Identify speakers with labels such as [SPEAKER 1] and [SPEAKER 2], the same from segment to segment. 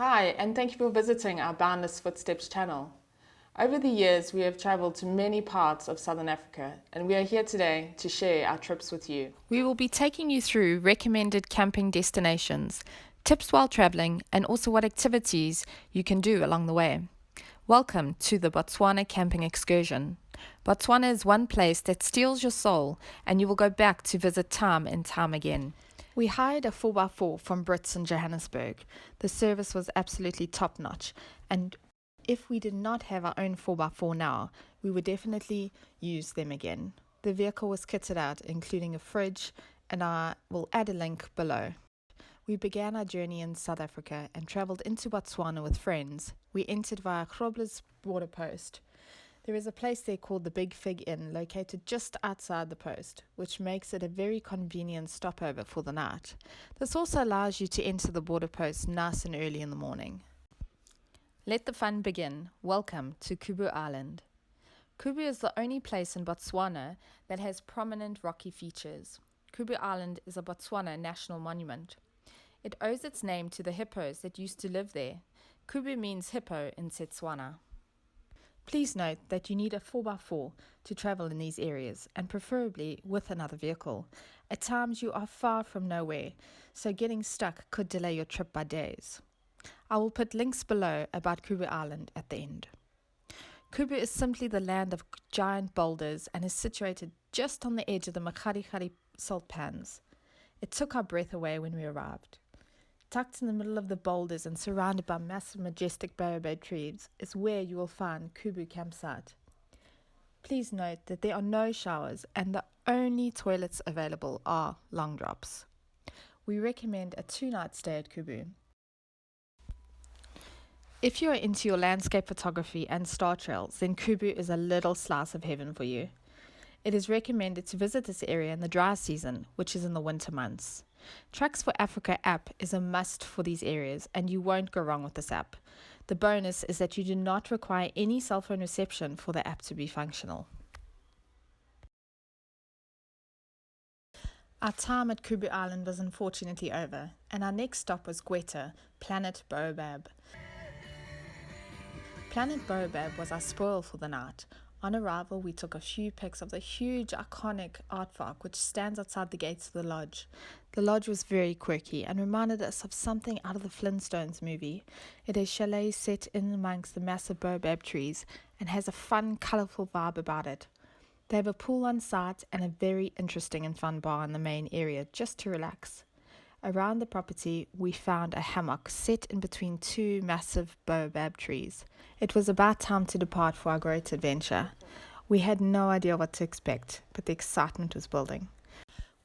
[SPEAKER 1] Hi, and thank you for visiting our Boundless Footsteps channel. Over the years, we have traveled to many parts of Southern Africa, and we are here today to share our trips with you.
[SPEAKER 2] We will be taking you through recommended camping destinations, tips while traveling, and also what activities you can do along the way. Welcome to the Botswana camping excursion. Botswana is one place that steals your soul, and you will go back to visit time and time again. We hired a 4x4 from Brits in Johannesburg. The service was absolutely top notch, and if we did not have our own 4x4 now, we would definitely use them again. The vehicle was kitted out, including a fridge, and I will add a link below. We began our journey in South Africa and travelled into Botswana with friends. We entered via Grobler's border post. There is a place there called the Big Fig Inn, located just outside the post, which makes it a very convenient stopover for the night. This also allows you to enter the border post nice and early in the morning. Let the fun begin. Welcome to Kubu Island. Kubu is the only place in Botswana that has prominent rocky features. Kubu Island is a Botswana national monument. It owes its name to the hippos that used to live there. Kubu means hippo in Setswana. Please note that you need a 4x4 to travel in these areas, and preferably with another vehicle. At times you are far from nowhere, so getting stuck could delay your trip by days. I will put links below about Kubu Island at the end. Kubu is simply the land of giant boulders and is situated just on the edge of the Makharikari salt pans. It took our breath away when we arrived. Tucked in the middle of the boulders and surrounded by massive majestic baobab trees is where you will find Kubu campsite. Please note that there are no showers and the only toilets available are long drops. We recommend a 2-night stay at Kubu. If you are into your landscape photography and star trails, then Kubu is a little slice of heaven for you. It is recommended to visit this area in the dry season, which is in the winter months. Tracks for Africa app is a must for these areas, and you won't go wrong with this app. The bonus is that you do not require any cell phone reception for the app to be functional. Our time at Kubu Island was unfortunately over, and our next stop was GWETA Planet Bob. Planet Bob was our spoil for the night. On arrival, we took a few pics of the huge, iconic artwork which stands outside the gates of the lodge. The lodge was very quirky and reminded us of something out of the Flintstones movie. It is chalet set in amongst the massive baobab trees and has a fun, colourful vibe about it. They have a pool on site and a very interesting and fun bar in the main area just to relax. Around the property, we found a hammock set in between two massive baobab trees. It was about time to depart for our great adventure. We had no idea what to expect, but the excitement was building.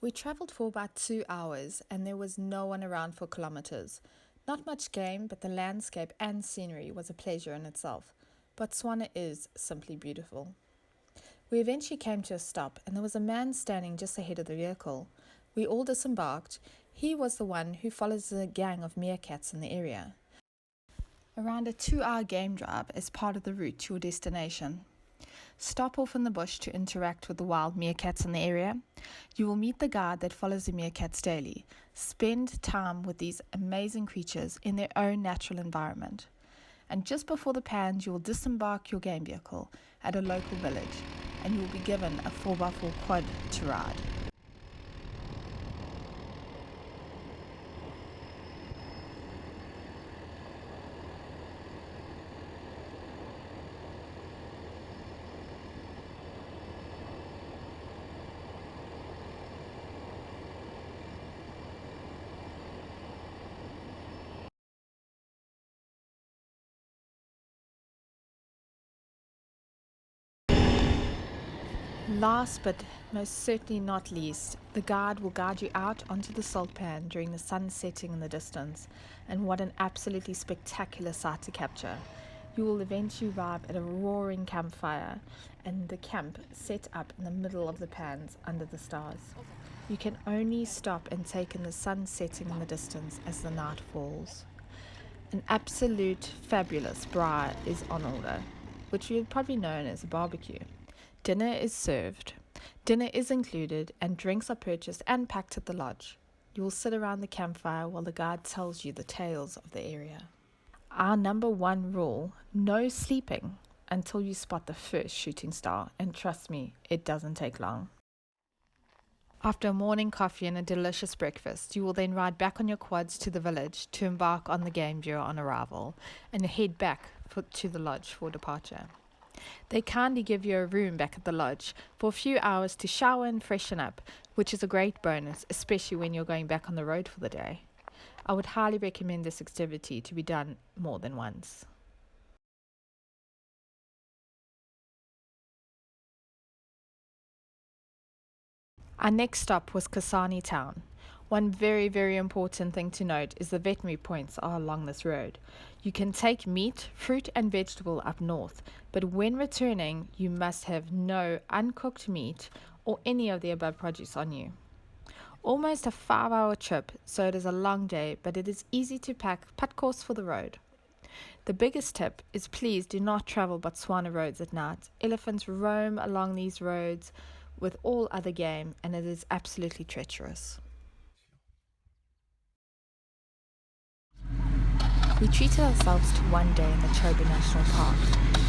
[SPEAKER 2] We travelled for about 2 hours, and there was no one around for kilometres. Not much game, but the landscape and scenery was a pleasure in itself. Botswana is simply beautiful. We eventually came to a stop, and there was a man standing just ahead of the vehicle. We all disembarked. He was the one who follows a gang of meerkats in the area. Around a 2-hour game drive is part of the route to your destination. Stop off in the bush to interact with the wild meerkats in the area. You will meet the guide that follows the meerkats daily. Spend time with these amazing creatures in their own natural environment. And just before the pans, you will disembark your game vehicle at a local village, and you will be given a 4x4 quad to ride. Last but most certainly not least, the guide will guide you out onto the salt pan during the sun setting in the distance, and what an absolutely spectacular sight to capture. You will eventually arrive at a roaring campfire and the camp set up in the middle of the pans under the stars. You can only stop and take in the sun setting in the distance as the night falls. An absolute fabulous braai is on order, which you've probably known as a barbecue. Dinner is served. Dinner is included and drinks are purchased and packed at the lodge. You will sit around the campfire while the guide tells you the tales of the area. Our number one rule: no sleeping until you spot the first shooting star, and trust me, it doesn't take long. After a morning coffee and a delicious breakfast, you will then ride back on your quads to the village to embark on the game viewer on arrival and head back to the lodge for departure. They kindly give you a room back at the lodge for a few hours to shower and freshen up, which is a great bonus, especially when you're going back on the road for the day. I would highly recommend this activity to be done more than once. Our next stop was Kasani Town. One very, very important thing to note is the veterinary points are along this road. You can take meat, fruit and vegetable up north, but when returning, you must have no uncooked meat or any of the above produce on you. Almost a 5-hour trip, so it is a long day, but it is easy to pack put course for the road. The biggest tip is please do not travel Botswana roads at night. Elephants roam along these roads with all other game, and it is absolutely treacherous. We treated ourselves to one day in the Terbi National Park,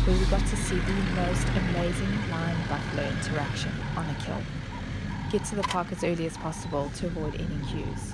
[SPEAKER 2] where we got to see the most amazing lion-buffalo interaction on a kill. Get to the park as early as possible to avoid any queues.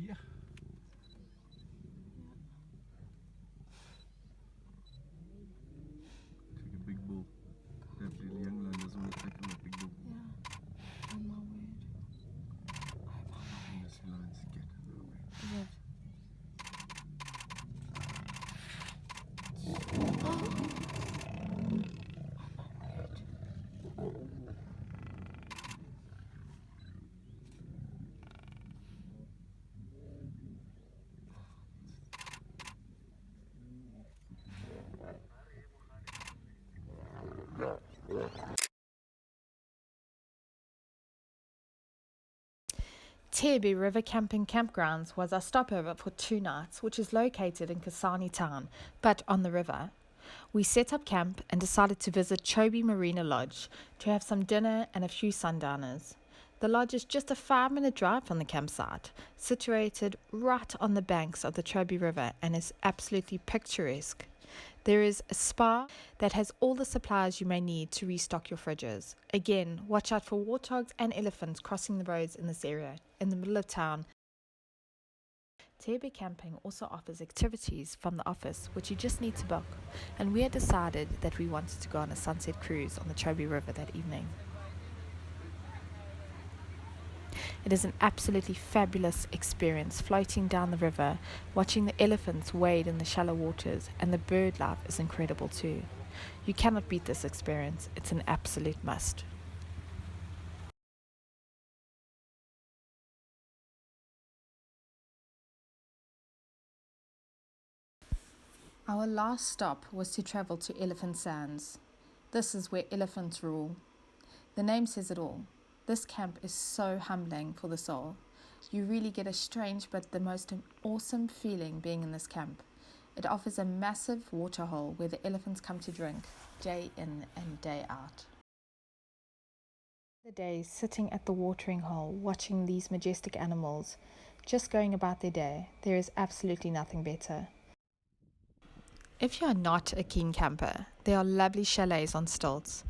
[SPEAKER 3] Yeah. Take a big bull. Definitely young lion doesn't want to take a big bull.
[SPEAKER 2] Yeah, on my word.
[SPEAKER 3] And this lion's get
[SPEAKER 2] Is it? Terbi River Camping Campgrounds was our stopover for 2 nights, which is located in Kasani Town, but on the river. We set up camp and decided to visit Chobe Marina Lodge to have some dinner and a few sundowners. The lodge is just a 5-minute drive from the campsite, situated right on the banks of the Terbi River, and is absolutely picturesque. There is a spa that has all the supplies you may need to restock your fridges. Again, watch out for warthogs and elephants crossing the roads in this area, in the middle of town. Terbi Camping also offers activities from the office, which you just need to book, and we had decided that we wanted to go on a sunset cruise on the Terbi River that evening. It is an absolutely fabulous experience floating down the river, watching the elephants wade in the shallow waters, and the bird life is incredible too. You cannot beat this experience, it's an absolute must. Our last stop was to travel to Elephant Sands. This is where elephants rule. The name says it all. This camp is so humbling for the soul. You really get a strange but the most awesome feeling being in this camp. It offers a massive waterhole where the elephants come to drink, day in and day out. The days sitting at the watering hole, watching these majestic animals, just going about their day, there is absolutely nothing better. If you are not a keen camper, there are lovely chalets on stilts.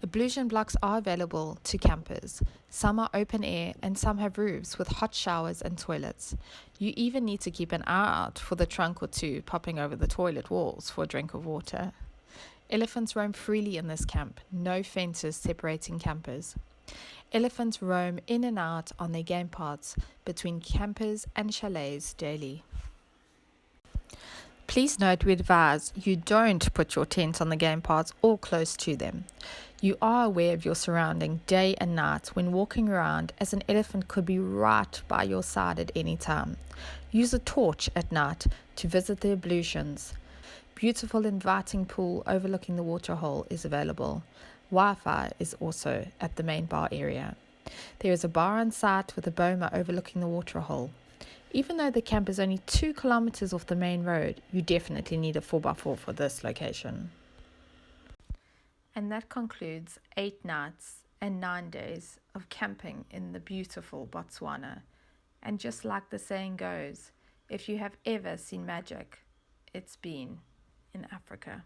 [SPEAKER 2] Ablution blocks are available to campers. Some are open air and some have roofs with hot showers and toilets. You even need to keep an eye out for the trunk or two popping over the toilet walls for a drink of water. Elephants roam freely in this camp, no fences separating campers. Elephants roam in and out on their game paths between campers and chalets daily. Please note we advise you don't put your tent on the game paths or close to them. You are aware of your surrounding day and night when walking around, as an elephant could be right by your side at any time. Use a torch at night to visit the ablutions. Beautiful inviting pool overlooking the waterhole is available. Wi-Fi is also at the main bar area. There is a bar on site with a boma overlooking the waterhole. Even though the camp is only 2 kilometers off the main road, you definitely need a 4x4 for this location. And that concludes 8 nights and 9 days of camping in the beautiful Botswana. And just like the saying goes, if you have ever seen magic, it's been in Africa.